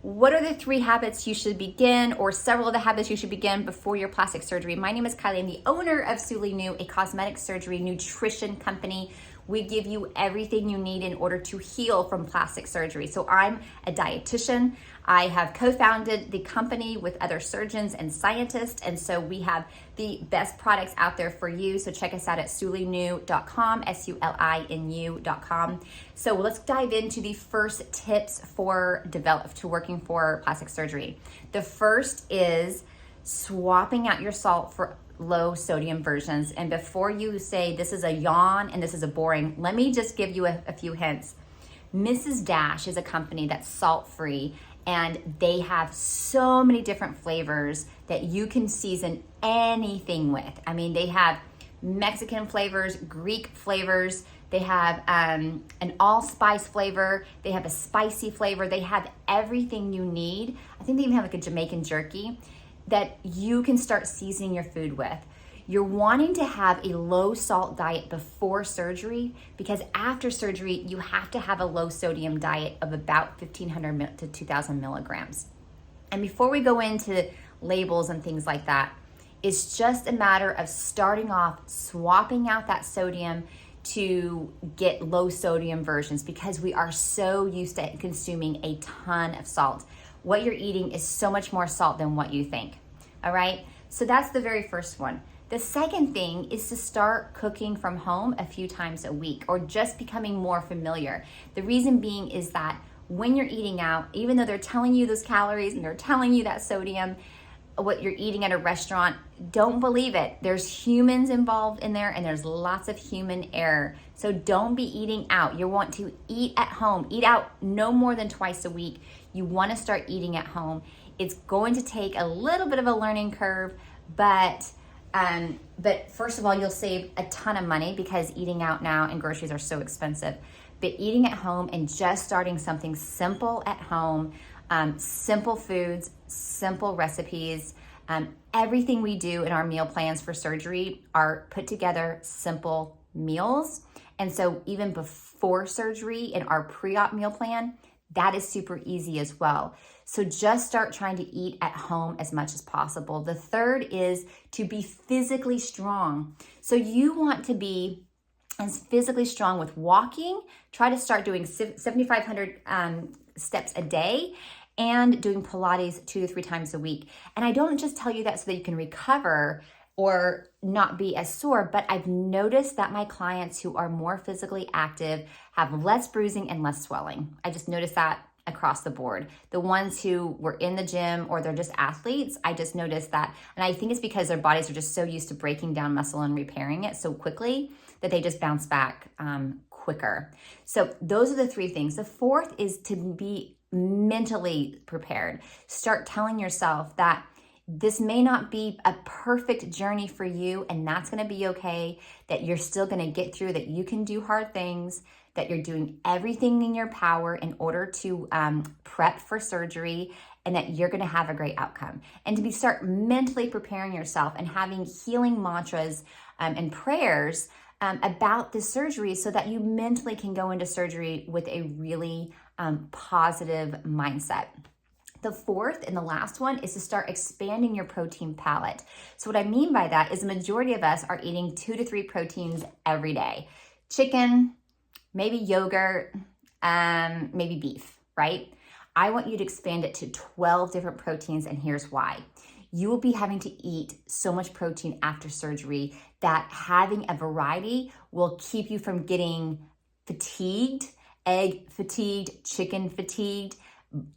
What are the 3 habits you should begin, or several of the habits you should begin before your plastic surgery? My name is Kylie. I'm the owner of Sulinu, a cosmetic surgery nutrition company. We give you everything you need in order to heal from plastic surgery. So I'm a dietitian. I have co-founded the company with other surgeons and scientists, and so we have the best products out there for you. So check us out at sulinu.com, SULINU.com. So let's dive into the first tips for working for plastic surgery. The first is swapping out your salt for low sodium versions. And before you say this is a yawn and this is a boring, let me just give you a few hints. Mrs. Dash is a company that's salt-free, and they have so many different flavors that you can season anything with. I mean, they have Mexican flavors, Greek flavors, they have an allspice flavor, they have a spicy flavor, they have everything you need. I think they even have like a Jamaican jerky that you can start seasoning your food with. You're wanting to have a low salt diet before surgery, because after surgery, you have to have a low sodium diet of about 1,500 to 2,000 milligrams. And before we go into labels and things like that, it's just a matter of starting off, swapping out that sodium to get low sodium versions, because we are so used to consuming a ton of salt. What you're eating is so much more salt than what you think, all right? So that's the very first one. The second thing is to start cooking from home a few times a week, or just becoming more familiar. The reason being is that when you're eating out, even though they're telling you those calories and they're telling you that sodium, what you're eating at a restaurant, don't believe it. There's humans involved in there, and there's lots of human error. So don't be eating out. You want to eat at home. Eat out no more than twice a week. You want to start eating at home. It's going to take a little bit of a learning curve, but first of all, you'll save a ton of money, because eating out now and groceries are so expensive. But eating at home and just starting something simple at home, simple foods, simple recipes. Everything we do in our meal plans for surgery are put together simple meals. And so even before surgery in our pre-op meal plan, that is super easy as well. So just start trying to eat at home as much as possible. The third is to be physically strong. So you want to be as physically strong with walking. Try to start doing 7,500 steps a day, and doing Pilates 2 to 3 times a week. And I don't just tell you that so that you can recover or not be as sore, but I've noticed that my clients who are more physically active have less bruising and less swelling. I just noticed that across the board. The ones who were in the gym or they're just athletes, I just noticed that. And I think it's because their bodies are just so used to breaking down muscle and repairing it so quickly that they just bounce back quicker. So those are the 3 things. The fourth is to be mentally prepared. Start telling yourself that this may not be a perfect journey for you, and that's going to be okay, that you're still going to get through, that you can do hard things, that you're doing everything in your power in order to prep for surgery, and that you're going to have a great outcome. And to start mentally preparing yourself and having healing mantras and prayers about the surgery, so that you mentally can go into surgery with a really positive mindset. The fourth and the last one is to start expanding your protein palette. So what I mean by that is the majority of us are eating 2 to 3 proteins every day. Chicken, maybe yogurt, maybe beef, right? I want you to expand it to 12 different proteins, and here's why. You will be having to eat so much protein after surgery that having a variety will keep you from getting fatigued, egg fatigued, chicken fatigued,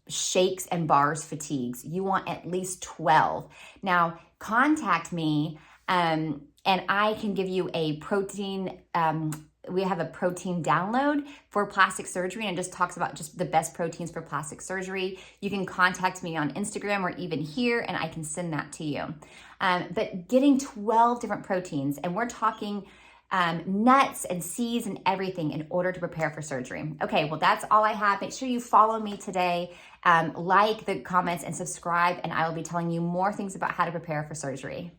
shakes and bars fatigues. You want at least 12. Now, contact me and I can give you a protein, we have a protein download for plastic surgery, and it just talks about just the best proteins for plastic surgery. You can contact me on Instagram or even here, and I can send that to you. But getting 12 different proteins, and we're talking nuts and seeds and everything in order to prepare for surgery. Okay, well, that's all I have. Make sure you follow me today, like the comments and subscribe, and I will be telling you more things about how to prepare for surgery.